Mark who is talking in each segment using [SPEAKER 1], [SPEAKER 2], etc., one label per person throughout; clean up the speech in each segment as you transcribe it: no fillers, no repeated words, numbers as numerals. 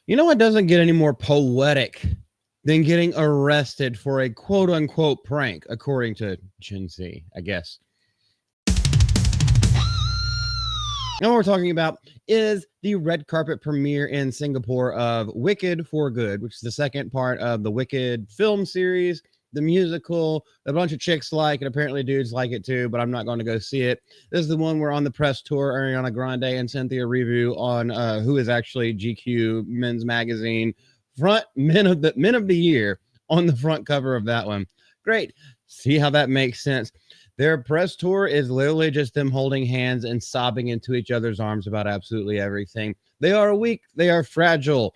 [SPEAKER 1] You know what doesn't get any more poetic than getting arrested for a quote unquote prank, according to Gen Z, I guess. And what we're talking about is the red carpet premiere in Singapore of Wicked for Good, which is the second part of the Wicked film series, the musical. A bunch of chicks like it. Apparently, dudes like it too, but I'm not going to go see it. This is the one where on the press tour, Ariana Grande and Cynthia Review on who is actually GQ Men's Magazine front men of the year on the front cover of that one. Great. See how that makes sense. Their press tour is literally just them holding hands and sobbing into each other's arms about absolutely everything. They are weak, they are fragile,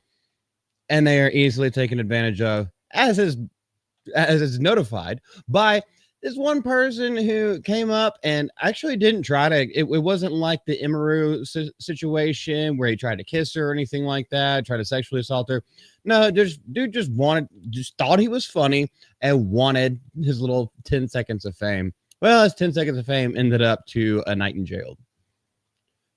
[SPEAKER 1] and they are easily taken advantage of, as is notified by this one person who came up and actually didn't try to. It wasn't like the Imaru situation where he tried to kiss her or anything like that, try to sexually assault her. No, dude just thought he was funny and wanted his little 10 seconds of fame. Well, his 10 seconds of fame ended up to a night in jail.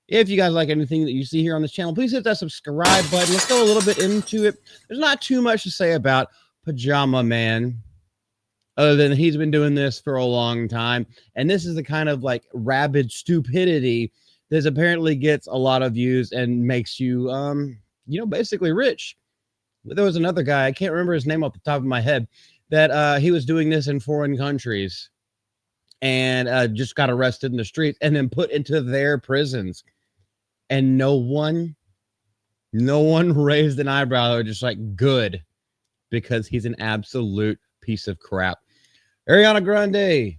[SPEAKER 1] If you guys like anything that you see here on this channel, please hit that subscribe button. Let's go a little bit into it. There's not too much to say about Pajama Man, other than he's been doing this for a long time. And this is the kind of like rabid stupidity that apparently gets a lot of views and makes you, basically rich. There was another guy, I can't remember his name off the top of my head, that he was doing this in foreign countries and just got arrested in the streets and then put into their prisons. And no one raised an eyebrow. They were just like, good, because he's an absolute piece of crap. Ariana Grande,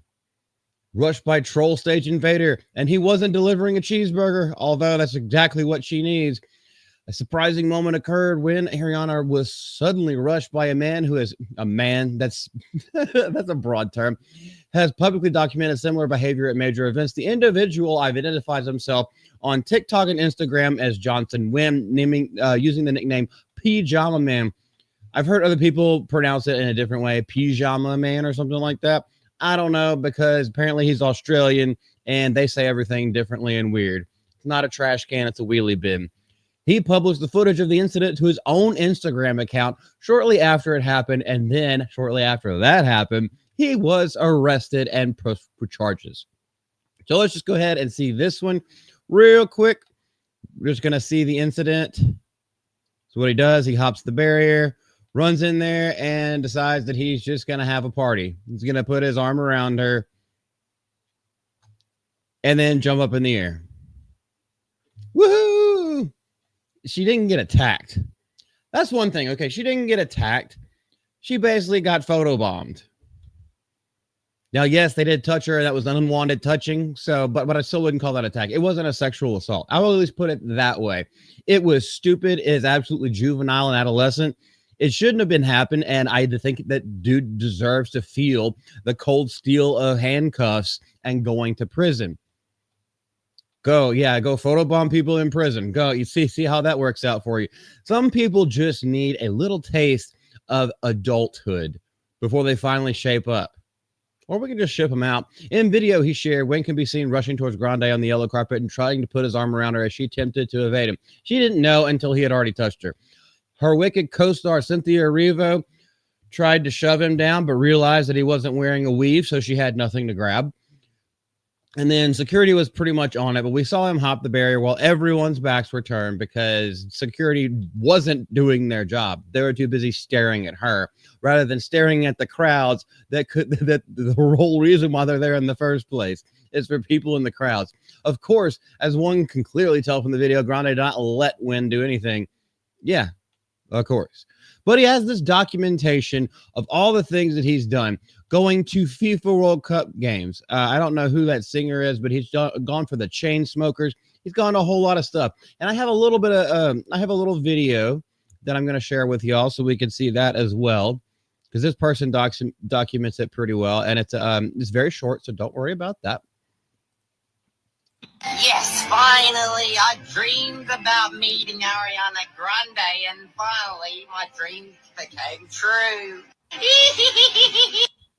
[SPEAKER 1] rushed by troll stage invader, and he wasn't delivering a cheeseburger, although that's exactly what she needs. A surprising moment occurred when Ariana was suddenly rushed by a man who is a man. That's that's a broad term. Has publicly documented similar behavior at major events. The individual identifies himself on TikTok and Instagram as Johnson Wim, using the nickname Pajama Man. I've heard other people pronounce it in a different way, Pajama Man or something like that. I don't know, because apparently he's Australian and they say everything differently and weird. It's not a trash can, it's a wheelie bin. He published the footage of the incident to his own Instagram account shortly after it happened, and then shortly after that happened, he was arrested and pressed for charges. So let's just go ahead and see this one real quick. We're just going to see the incident. So what he does, he hops the barrier, runs in there, and decides that he's just going to have a party. He's going to put his arm around her and then jump up in the air. Woohoo! She didn't get attacked. That's one thing. Okay, she didn't get attacked. She basically got photobombed. Now, yes, they did touch her. That was an unwanted touching. So, but I still wouldn't call that attack. It wasn't a sexual assault. I will at least put it that way. It was stupid. It is absolutely juvenile and adolescent. It shouldn't have been happened. And I think that dude deserves to feel the cold steel of handcuffs and going to prison. Go photobomb people in prison. Go. You see how that works out for you. Some people just need a little taste of adulthood before they finally shape up. Or we can just ship him out. In video he shared, Wayne can be seen rushing towards Grande on the yellow carpet and trying to put his arm around her as she attempted to evade him. She didn't know until he had already touched her. Her Wicked co-star Cynthia Erivo tried to shove him down, but realized that he wasn't wearing a weave, so she had nothing to grab. And then security was pretty much on it, but we saw him hop the barrier while everyone's backs were turned because security wasn't doing their job. They were too busy staring at her rather than staring at the crowds that the whole reason why they're there in the first place is for people in the crowds. Of course, as one can clearly tell from the video, Grande did not let Wynn do anything. Yeah, of course. But he has this documentation of all the things that he's done. Going to FIFA World Cup games. I don't know who that singer is, but he's gone for the Chainsmokers. He's gone to a whole lot of stuff. And I have a little bit of, I have a little video that I'm going to share with y'all so we can see that as well. Because this person documents it pretty well. And it's very short, so don't worry about that.
[SPEAKER 2] Yes, finally, I dreamed about meeting Ariana Grande, and finally, my dreams became true.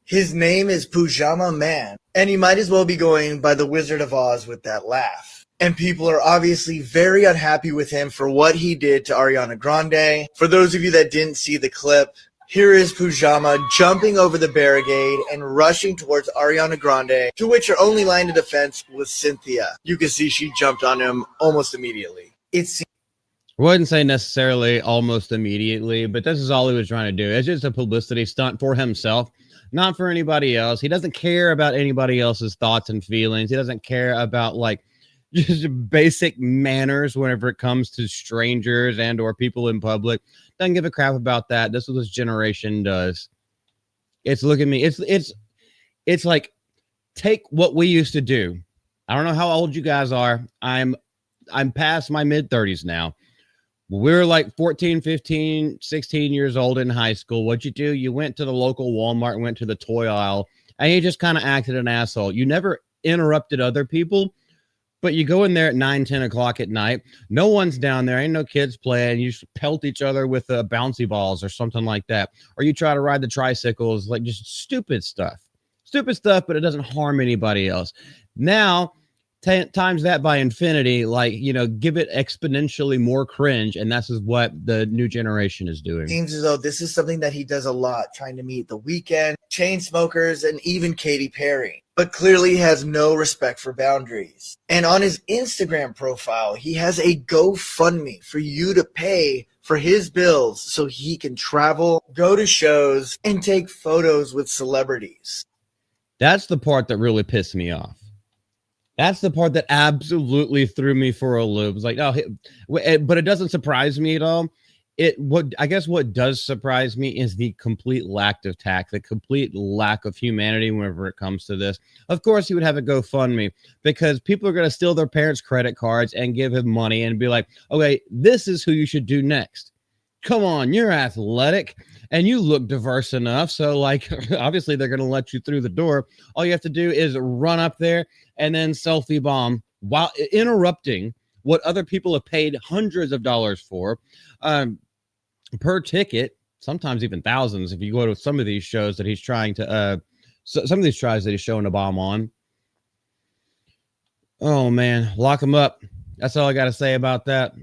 [SPEAKER 3] His name is Pajama Man, and he might as well be going by the Wizard of Oz with that laugh. And people are obviously very unhappy with him for what he did to Ariana Grande. For those of you that didn't see the clip, here is Pujama jumping over the barricade and rushing towards Ariana Grande, to which her only line of defense was Cynthia. You can see she jumped on him almost immediately. It's
[SPEAKER 1] Wouldn't say necessarily almost immediately, but this is all he was trying to do. It's just a publicity stunt for himself, not for anybody else. He doesn't care about anybody else's thoughts and feelings. He doesn't care about like just basic manners whenever it comes to strangers and or people in public. Doesn't give a crap about that. This is what this generation does. It's look at me. It's like take what we used to do. I don't know how old you guys are. I'm past my mid 30s now. We were like 14, 15, 16 years old in high school. What'd you do? You went to the local Walmart and went to the toy aisle and you just kind of acted an asshole. You never interrupted other people, but you go in there at 9, 10 o'clock at night. No one's down there. Ain't no kids playing. You just pelt each other with bouncy balls or something like that. Or you try to ride the tricycles, like just stupid stuff. Stupid stuff, but it doesn't harm anybody else. Now, times that by infinity, like, you know, give it exponentially more cringe, and that's what the new generation is doing.
[SPEAKER 3] seems as though this is something that he does a lot, trying to meet The Weeknd, Chainsmokers, and even Katy Perry, but clearly has no respect for boundaries. And on his Instagram profile, he has a GoFundMe for you to pay for his bills so he can travel, go to shows, and take photos with celebrities.
[SPEAKER 1] That's the part that really pissed me off. That's the part that absolutely threw me for a loop. It's like, oh, but it doesn't surprise me at all. I guess what does surprise me is the complete lack of tact, the complete lack of humanity whenever it comes to this. Of course, he would have a GoFundMe because people are going to steal their parents' credit cards and give him money and be like, okay, this is who you should do next. Come on, you're athletic and you look diverse enough. So, like, obviously, they're going to let you through the door. All you have to do is run up there and then selfie bomb while interrupting what other people have paid hundreds of dollars for per ticket, sometimes even thousands. If you go to some of these shows that he's trying to, some of these tries that he's showing a bomb on. Oh, man, lock him up. That's all I got to say about that.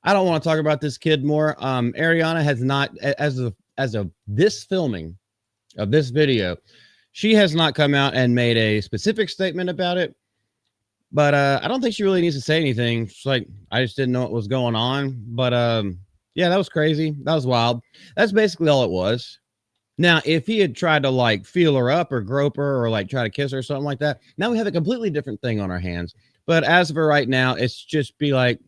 [SPEAKER 1] I don't want to talk about this kid more. Ariana has not, as of this filming of this video, she has not come out and made a specific statement about it. But I don't think she really needs to say anything. It's like, I just didn't know what was going on. But yeah, that was crazy. That was wild. That's basically all it was. Now, if he had tried to like feel her up or grope her or like try to kiss her or something like that, now we have a completely different thing on our hands. But as of right now, it's just be like,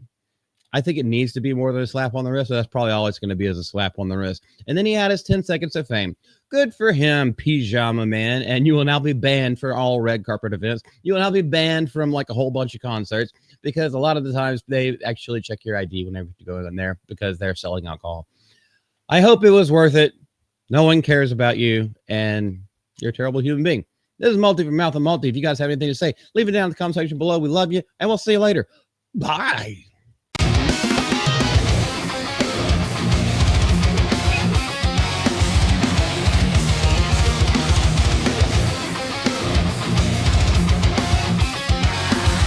[SPEAKER 1] I think it needs to be more than a slap on the wrist. So that's probably all it's going to be, is a slap on the wrist. And then he had his 10 seconds of fame. Good for him, Pajama Man. And you will now be banned for all red carpet events. You will now be banned from like a whole bunch of concerts because a lot of the times they actually check your ID whenever you go in there because they're selling alcohol. I hope it was worth it. No one cares about you and you're a terrible human being. This is Multi from Mouth and Multi. If you guys have anything to say, leave it down in the comment section below. We love you and we'll see you later. Bye.